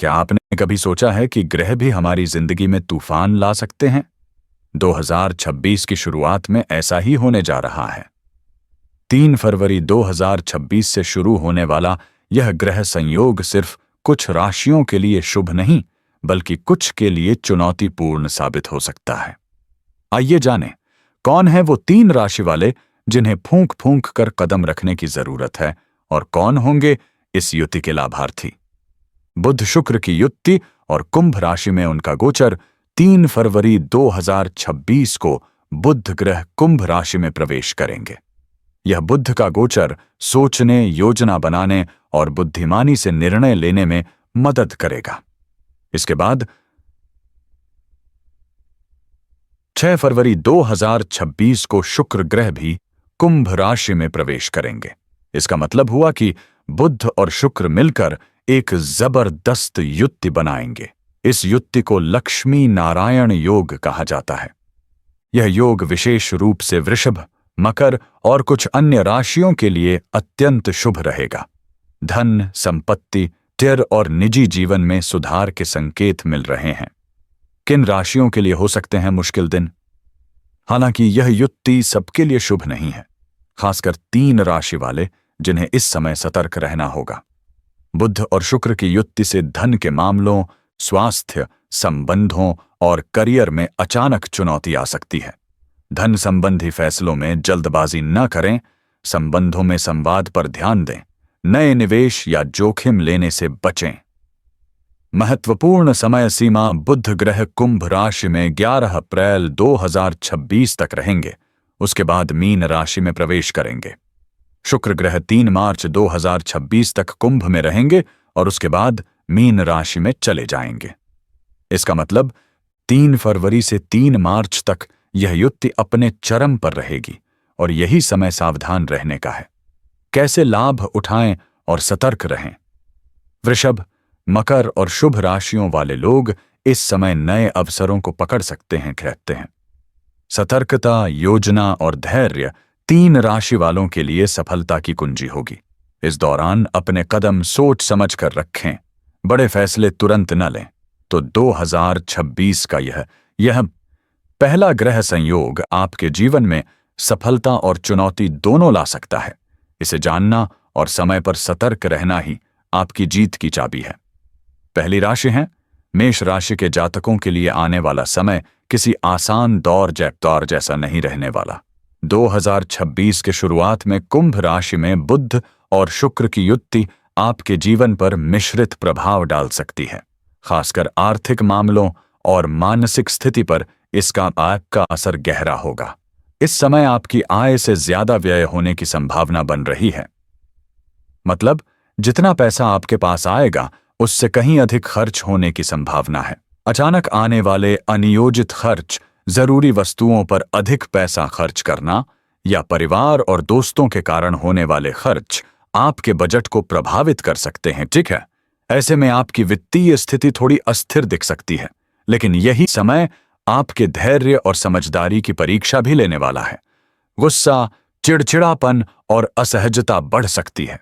क्या आपने कभी सोचा है कि ग्रह भी हमारी जिंदगी में तूफान ला सकते हैं? 2026 की शुरुआत में ऐसा ही होने जा रहा है। 3 फरवरी 2026 से शुरू होने वाला यह ग्रह संयोग सिर्फ कुछ राशियों के लिए शुभ नहीं, बल्कि कुछ के लिए चुनौतीपूर्ण साबित हो सकता है। आइए जानें, कौन है वो 3 राशि वाले जिन्हें फूंक फूंक कर कदम रखने की जरूरत है, और कौन होंगे इस युति के लाभार्थी। बुध शुक्र की युति और कुंभ राशि में उनका गोचर 3 फरवरी 2026 को बुध ग्रह कुंभ राशि में प्रवेश करेंगे। यह बुध का गोचर सोचने, योजना बनाने और बुद्धिमानी से निर्णय लेने में मदद करेगा। इसके बाद 6 फरवरी 2026 को शुक्र ग्रह भी कुंभ राशि में प्रवेश करेंगे। इसका मतलब हुआ कि बुध और शुक्र मिलकर एक जबरदस्त युति बनाएंगे। इस युति को लक्ष्मी नारायण योग कहा जाता है। यह योग विशेष रूप से वृषभ, मकर और कुछ अन्य राशियों के लिए अत्यंत शुभ रहेगा। धन, संपत्ति, तिर और निजी जीवन में सुधार के संकेत मिल रहे हैं। किन राशियों के लिए हो सकते हैं मुश्किल दिन? हालांकि यह युति सबके लिए शुभ नहीं है, खासकर 3 राशि वाले जिन्हें इस समय सतर्क रहना होगा। बुध और शुक्र की युति से धन के मामलों, स्वास्थ्य, संबंधों और करियर में अचानक चुनौती आ सकती है। धन संबंधी फैसलों में जल्दबाजी न करें, संबंधों में संवाद पर ध्यान दें, नए निवेश या जोखिम लेने से बचें। महत्वपूर्ण समय सीमा बुध ग्रह कुंभ राशि में 11 अप्रैल 2026 तक रहेंगे। उसके बाद मीन राशि में प्रवेश करेंगे। शुक्र ग्रह 3 मार्च 2026 तक कुंभ में रहेंगे और उसके बाद मीन राशि में चले जाएंगे। इसका मतलब 3 फरवरी से 3 मार्च तक यह युति अपने चरम पर रहेगी और यही समय सावधान रहने का है। कैसे लाभ उठाएं और सतर्क रहें? वृषभ, मकर और शुभ राशियों वाले लोग इस समय नए अवसरों को पकड़ सकते हैं, कहते हैं। सतर्कता, योजना और धैर्य 3 राशि वालों के लिए सफलता की कुंजी होगी। इस दौरान अपने कदम सोच समझ कर रखें, बड़े फैसले तुरंत न लें। तो 2026 का यह पहला ग्रह संयोग आपके जीवन में सफलता और चुनौती दोनों ला सकता है। इसे जानना और समय पर सतर्क रहना ही आपकी जीत की चाबी है। पहली राशि है मेष राशि के जातकों के लिए आने वाला समय किसी आसान दौर जैसा नहीं रहने वाला। 2026 के शुरुआत में कुंभ राशि में बुध और शुक्र की युति आपके जीवन पर मिश्रित प्रभाव डाल सकती है। खासकर आर्थिक मामलों और मानसिक स्थिति पर इसका आपका असर गहरा होगा। इस समय आपकी आय से ज्यादा व्यय होने की संभावना बन रही है। मतलब जितना पैसा आपके पास आएगा उससे कहीं अधिक खर्च होने की संभावना है। अचानक आने वाले अनियोजित खर्च, जरूरी वस्तुओं पर अधिक पैसा खर्च करना या परिवार और दोस्तों के कारण होने वाले खर्च आपके बजट को प्रभावित कर सकते हैं। ठीक है, ऐसे में आपकी वित्तीय स्थिति थोड़ी अस्थिर दिख सकती है, लेकिन यही समय आपके धैर्य और समझदारी की परीक्षा भी लेने वाला है। गुस्सा, चिड़चिड़ापन और असहजता बढ़ सकती है।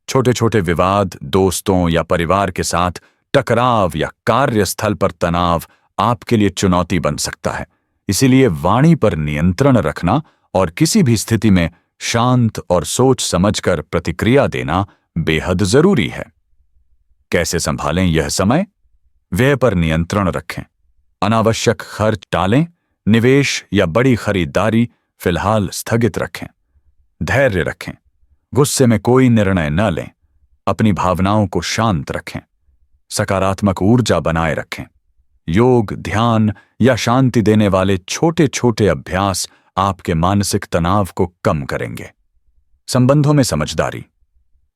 छोटे छोटे विवाद, दोस्तों या परिवार के साथ टकराव या कार्यस्थल पर तनाव आपके लिए चुनौती बन सकता है। इसीलिए वाणी पर नियंत्रण रखना और किसी भी स्थिति में शांत और सोच समझकर प्रतिक्रिया देना बेहद जरूरी है। कैसे संभालें यह समय? व्यय पर नियंत्रण रखें, अनावश्यक खर्च टालें, निवेश या बड़ी खरीदारी फिलहाल स्थगित रखें। धैर्य रखें, गुस्से में कोई निर्णय न लें, अपनी भावनाओं को शांत रखें, सकारात्मक ऊर्जा बनाए रखें। योग, ध्यान या शांति देने वाले छोटे छोटे अभ्यास आपके मानसिक तनाव को कम करेंगे। संबंधों में समझदारी,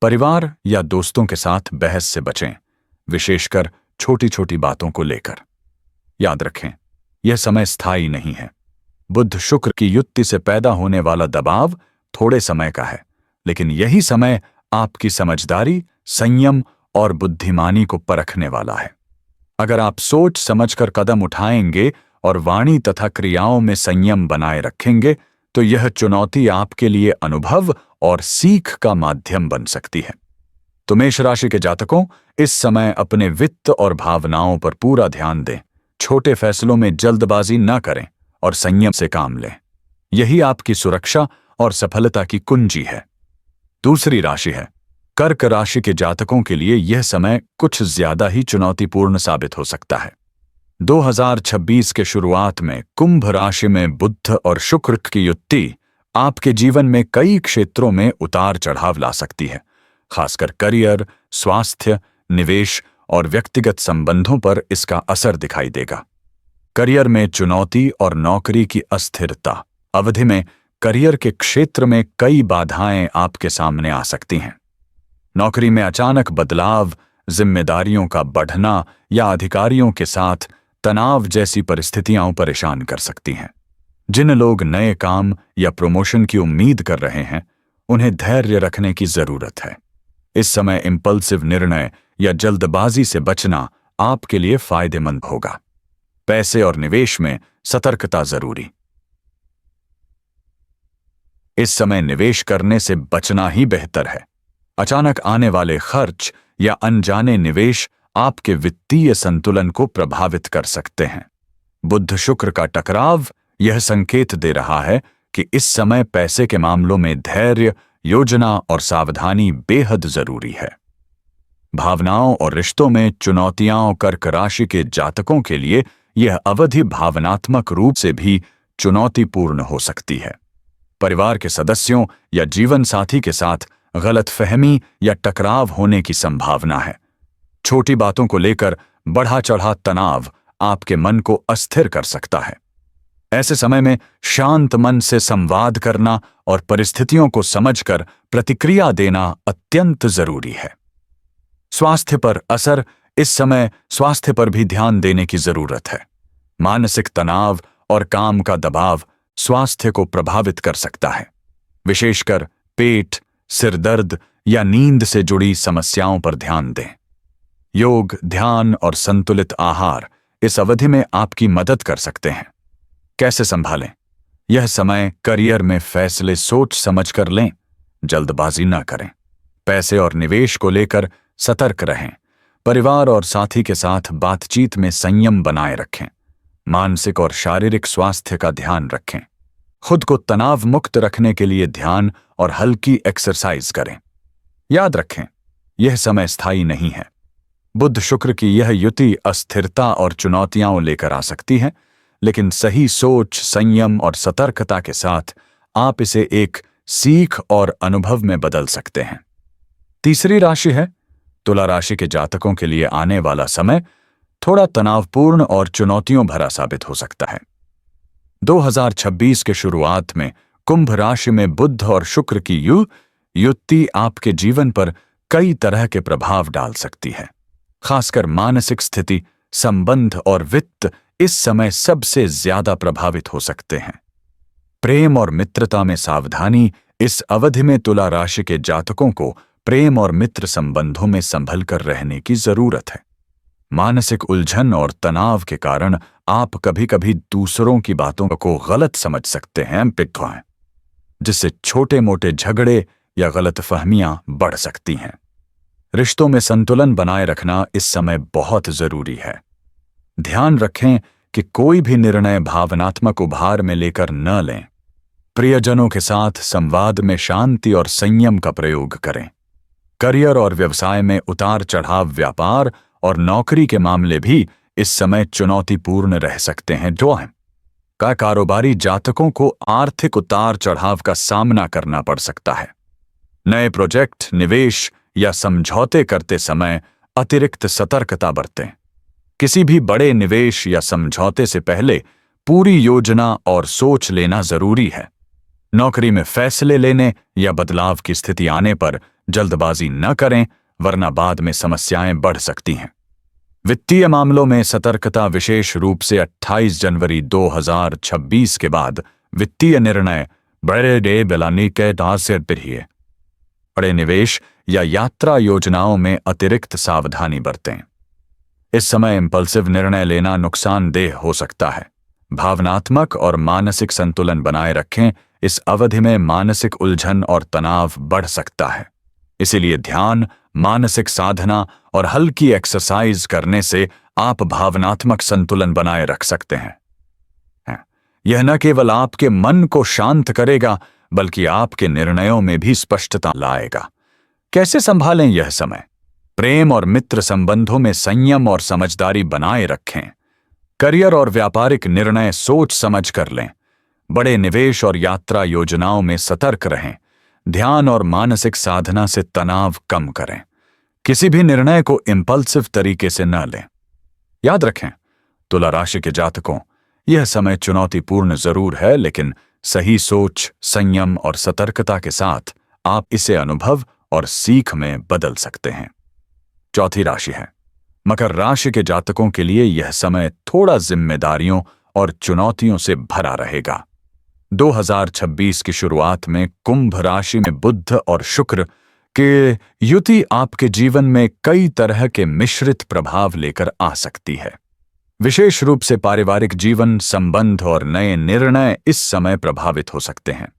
परिवार या दोस्तों के साथ बहस से बचें, विशेषकर छोटी छोटी बातों को लेकर। याद रखें, यह समय स्थायी नहीं है। बुध शुक्र की युति से पैदा होने वाला दबाव थोड़े समय का है, लेकिन यही समय आपकी समझदारी, संयम और बुद्धिमानी को परखने वाला है। अगर आप सोच समझकर कदम उठाएंगे और वाणी तथा क्रियाओं में संयम बनाए रखेंगे, तो यह चुनौती आपके लिए अनुभव और सीख का माध्यम बन सकती है। तो मेष राशि के जातकों, इस समय अपने वित्त और भावनाओं पर पूरा ध्यान दें। छोटे फैसलों में जल्दबाजी न करें और संयम से काम लें। यही आपकी सुरक्षा और सफलता की कुंजी है। दूसरी राशि है कर्क राशि के जातकों के लिए यह समय कुछ ज्यादा ही चुनौतीपूर्ण साबित हो सकता है। 2026 के शुरुआत में कुंभ राशि में बुध और शुक्र की युति आपके जीवन में कई क्षेत्रों में उतार चढ़ाव ला सकती है। खासकर करियर, स्वास्थ्य, निवेश और व्यक्तिगत संबंधों पर इसका असर दिखाई देगा। करियर में चुनौती और नौकरी की अस्थिरता अवधि में करियर के क्षेत्र में कई बाधाएं आपके सामने आ सकती हैं। नौकरी में अचानक बदलाव, जिम्मेदारियों का बढ़ना या अधिकारियों के साथ तनाव जैसी परिस्थितियां परेशान कर सकती हैं। जिन लोग नए काम या प्रमोशन की उम्मीद कर रहे हैं, उन्हें धैर्य रखने की जरूरत है। इस समय इंपल्सिव निर्णय या जल्दबाजी से बचना आपके लिए फायदेमंद होगा। पैसे और निवेश में सतर्कता जरूरी। इस समय निवेश करने से बचना ही बेहतर है। अचानक आने वाले खर्च या अनजाने निवेश आपके वित्तीय संतुलन को प्रभावित कर सकते हैं। बुध शुक्र का टकराव यह संकेत दे रहा है कि इस समय पैसे के मामलों में धैर्य, योजना और सावधानी बेहद जरूरी है। भावनाओं और रिश्तों में चुनौतियां कर्क राशि के जातकों के लिए यह अवधि भावनात्मक रूप से भी चुनौतीपूर्ण हो सकती है। परिवार के सदस्यों या जीवन साथी के साथ गलतफहमी या टकराव होने की संभावना है। छोटी बातों को लेकर बढ़ा चढ़ा तनाव आपके मन को अस्थिर कर सकता है। ऐसे समय में शांत मन से संवाद करना और परिस्थितियों को समझकर प्रतिक्रिया देना अत्यंत जरूरी है। स्वास्थ्य पर असर, इस समय स्वास्थ्य पर भी ध्यान देने की जरूरत है। मानसिक तनाव और काम का दबाव स्वास्थ्य को प्रभावित कर सकता है। विशेषकर पेट, सिरदर्द या नींद से जुड़ी समस्याओं पर ध्यान दें। योग, ध्यान और संतुलित आहार इस अवधि में आपकी मदद कर सकते हैं। कैसे संभालें? यह समय करियर में फैसले सोच समझ कर लें, जल्दबाजी न करें। पैसे और निवेश को लेकर सतर्क रहें। परिवार और साथी के साथ बातचीत में संयम बनाए रखें। मानसिक और शारीरिक स्वास्थ्य का ध्यान रखें। खुद को तनाव मुक्त रखने के लिए ध्यान और हल्की एक्सरसाइज करें। याद रखें, यह समय स्थायी नहीं है। बुध शुक्र की यह युति अस्थिरता और चुनौतियां लेकर आ सकती है, लेकिन सही सोच, संयम और सतर्कता के साथ आप इसे एक सीख और अनुभव में बदल सकते हैं। तीसरी राशि है तुला राशि के जातकों के लिए आने वाला समय थोड़ा तनावपूर्ण और चुनौतियों भरा साबित हो सकता है। 2026 के शुरुआत में कुंभ राशि में बुध और शुक्र की युति आपके जीवन पर कई तरह के प्रभाव डाल सकती है। खासकर मानसिक स्थिति, संबंध और वित्त इस समय सबसे ज्यादा प्रभावित हो सकते हैं। प्रेम और मित्रता में सावधानी, इस अवधि में तुला राशि के जातकों को प्रेम और मित्र संबंधों में संभल कर रहने की जरूरत है। मानसिक उलझन और तनाव के कारण आप कभी-कभी दूसरों की बातों को गलत समझ सकते हैं, जिससे छोटे-मोटे झगड़े या गलतफहमियां बढ़ सकती हैं। रिश्तों में संतुलन बनाए रखना इस समय बहुत जरूरी है। ध्यान रखें कि कोई भी निर्णय भावनात्मक उभार में लेकर न लें। प्रियजनों के साथ संवाद में शांति और संयम का प्रयोग करें। करियर और व्यवसाय में उतार चढ़ाव, व्यापार और नौकरी के मामले भी इस समय चुनौतीपूर्ण रह सकते हैं। कारोबारी जातकों को आर्थिक उतार चढ़ाव का सामना करना पड़ सकता है। नए प्रोजेक्ट, निवेश या समझौते करते समय अतिरिक्त सतर्कता बरतें। किसी भी बड़े निवेश या समझौते से पहले पूरी योजना और सोच लेना जरूरी है। नौकरी में फैसले लेने या बदलाव की स्थिति आने पर जल्दबाजी न करें, वरना बाद में समस्याएं बढ़ सकती हैं। वित्तीय मामलों में सतर्कता, विशेष रूप से 28 जनवरी 2026 के बाद वित्तीय निर्णय बड़े निवेश या यात्रा योजनाओं में अतिरिक्त सावधानी बरतें। इस समय इंपल्सिव निर्णय लेना नुकसानदेह हो सकता है। भावनात्मक और मानसिक संतुलन बनाए रखें। इस अवधि में मानसिक उलझन और तनाव बढ़ सकता है, इसीलिए ध्यान, मानसिक साधना और हल्की एक्सरसाइज करने से आप भावनात्मक संतुलन बनाए रख सकते हैं। यह न केवल आपके मन को शांत करेगा बल्कि आपके निर्णयों में भी स्पष्टता लाएगा। कैसे संभालें यह समय? प्रेम और मित्र संबंधों में संयम और समझदारी बनाए रखें। करियर और व्यापारिक निर्णय सोच समझ कर लें। बड़े निवेश और यात्रा योजनाओं में सतर्क रहें। ध्यान और मानसिक साधना से तनाव कम करें। किसी भी निर्णय को इंपल्सिव तरीके से न लें। याद रखें, तुला राशि के जातकों, यह समय चुनौतीपूर्ण जरूर है, लेकिन सही सोच, संयम और सतर्कता के साथ आप इसे अनुभव और सीख में बदल सकते हैं। चौथी राशि है मकर राशि के जातकों के लिए यह समय थोड़ा जिम्मेदारियों और चुनौतियों से भरा रहेगा। 2026 की शुरुआत में कुंभ राशि में बुध और शुक्र के युति आपके जीवन में कई तरह के मिश्रित प्रभाव लेकर आ सकती है। विशेष रूप से पारिवारिक जीवन, संबंध और नए निर्णय इस समय प्रभावित हो सकते हैं।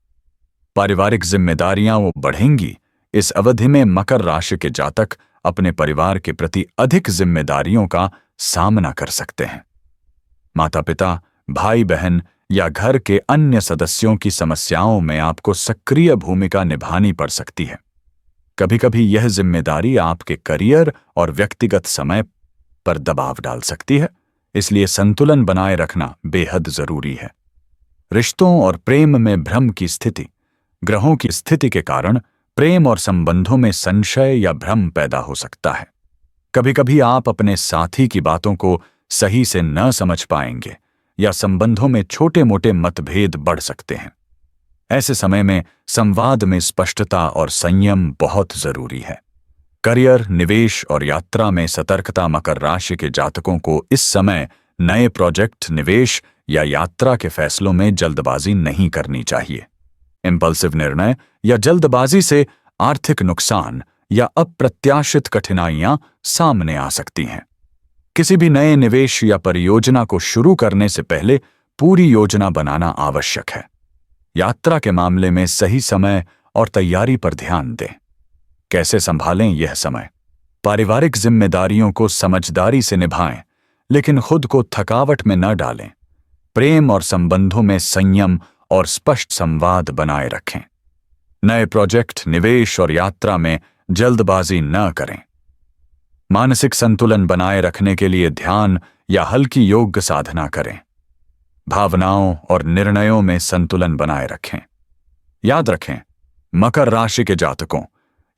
पारिवारिक जिम्मेदारियां वो बढ़ेंगी। इस अवधि में मकर राशि के जातक अपने परिवार के प्रति अधिक जिम्मेदारियों का सामना कर सकते हैं। माता पिता, भाई बहन या घर के अन्य सदस्यों की समस्याओं में आपको सक्रिय भूमिका निभानी पड़ सकती है। कभी-कभी यह जिम्मेदारी आपके करियर और व्यक्तिगत समय पर दबाव डाल सकती है, इसलिए संतुलन बनाए रखना बेहद जरूरी है। रिश्तों और प्रेम में भ्रम की स्थिति। ग्रहों की स्थिति के कारण प्रेम और संबंधों में संशय या भ्रम पैदा हो सकता है। कभी-कभी आप अपने साथी की बातों को सही से न समझ पाएंगे या संबंधों में छोटे-मोटे मतभेद बढ़ सकते हैं। ऐसे समय में संवाद में स्पष्टता और संयम बहुत जरूरी है। करियर, निवेश और यात्रा में सतर्कता। मकर राशि के जातकों को इस समय नए प्रोजेक्ट, निवेश या यात्रा के फैसलों में जल्दबाजी नहीं करनी चाहिए। इंपल्सिव निर्णय या जल्दबाजी से आर्थिक नुकसान या अप्रत्याशित कठिनाइयां सामने आ सकती हैं। किसी भी नए निवेश या परियोजना को शुरू करने से पहले पूरी योजना बनाना आवश्यक है। यात्रा के मामले में सही समय और तैयारी पर ध्यान दें। कैसे संभालें यह समय? पारिवारिक जिम्मेदारियों को समझदारी से निभाएं, लेकिन खुद को थकावट में न डालें। प्रेम और संबंधों में संयम और स्पष्ट संवाद बनाए रखें। नए प्रोजेक्ट, निवेश और यात्रा में जल्दबाजी न करें। मानसिक संतुलन बनाए रखने के लिए ध्यान या हल्की योग साधना करें। भावनाओं और निर्णयों में संतुलन बनाए रखें। याद रखें, मकर राशि के जातकों,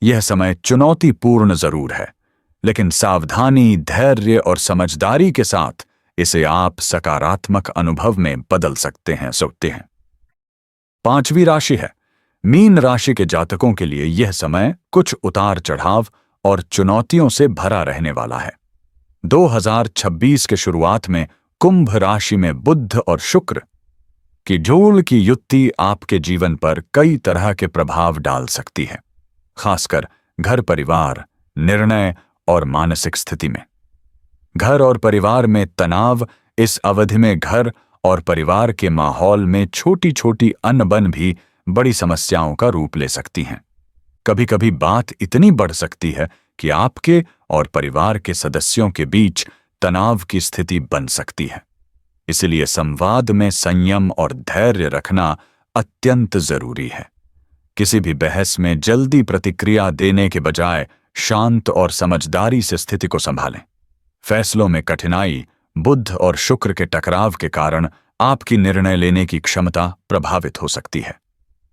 यह समय चुनौतीपूर्ण जरूर है, लेकिन सावधानी, धैर्य और समझदारी के साथ इसे आप सकारात्मक अनुभव में बदल सकते हैं। पांचवी राशि है मीन राशि के जातकों के लिए यह समय कुछ उतार चढ़ाव और चुनौतियों से भरा रहने वाला है। 2026 के शुरुआत में कुंभ राशि में बुध और शुक्र की जोड़ की युति आपके जीवन पर कई तरह के प्रभाव डाल सकती है, खासकर घर, परिवार, निर्णय और मानसिक स्थिति में। घर और परिवार में तनाव। इस अवधि में घर और परिवार के माहौल में छोटी छोटी अनबन भी बड़ी समस्याओं का रूप ले सकती हैं। कभी-कभी बात इतनी बढ़ सकती है कि आपके और परिवार के सदस्यों के बीच तनाव की स्थिति बन सकती है। इसलिए संवाद में संयम और धैर्य रखना अत्यंत जरूरी है। किसी भी बहस में जल्दी प्रतिक्रिया देने के बजाय शांत और समझदारी से स्थिति को संभालें। फैसलों में कठिनाई। बुध और शुक्र के टकराव के कारण आपकी निर्णय लेने की क्षमता प्रभावित हो सकती है।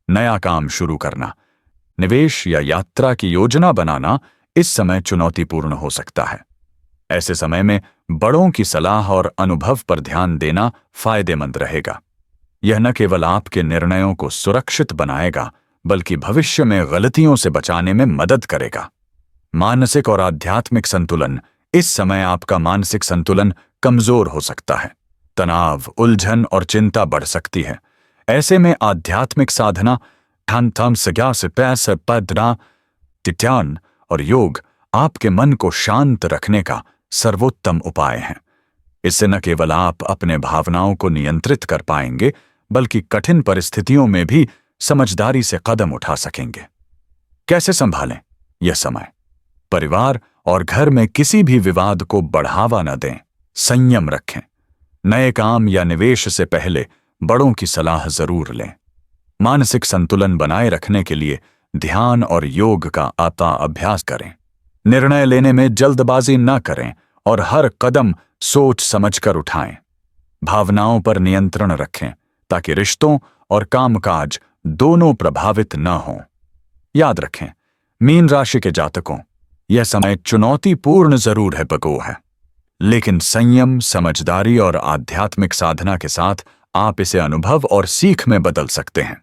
नया काम शुरू करना, निवेश या यात्रा की योजना बनाना इस समय चुनौतीपूर्ण हो सकता है। ऐसे समय में बड़ों की सलाह और अनुभव पर ध्यान देना फायदेमंद रहेगा। यह न केवल आपके निर्णयों को सुरक्षित बनाएगा, बल्कि भविष्य में गलतियों से बचाने में मदद करेगा। मानसिक और आध्यात्मिक संतुलन। इस समय आपका मानसिक संतुलन कमजोर हो सकता है। तनाव, उलझन और चिंता बढ़ सकती है। ऐसे में आध्यात्मिक साधना, ध्यान और योग आपके मन को शांत रखने का सर्वोत्तम उपाय हैं। इससे न केवल आप अपने भावनाओं को नियंत्रित कर पाएंगे, बल्कि कठिन परिस्थितियों में भी समझदारी से कदम उठा सकेंगे। कैसे संभालें यह समय? परिवार और घर में किसी भी विवाद को बढ़ावा न दें। संयम रखें। नए काम या निवेश से पहले बड़ों की सलाह जरूर लें। मानसिक संतुलन बनाए रखने के लिए ध्यान और योग का अभ्यास करें। निर्णय लेने में जल्दबाजी न करें और हर कदम सोच समझकर उठाएं। भावनाओं पर नियंत्रण रखें ताकि रिश्तों और कामकाज दोनों प्रभावित न हों। याद रखें, मीन राशि के जातकों, यह समय चुनौतीपूर्ण जरूर है, लेकिन संयम, समझदारी और आध्यात्मिक साधना के साथ आप इसे अनुभव और सीख में बदल सकते हैं।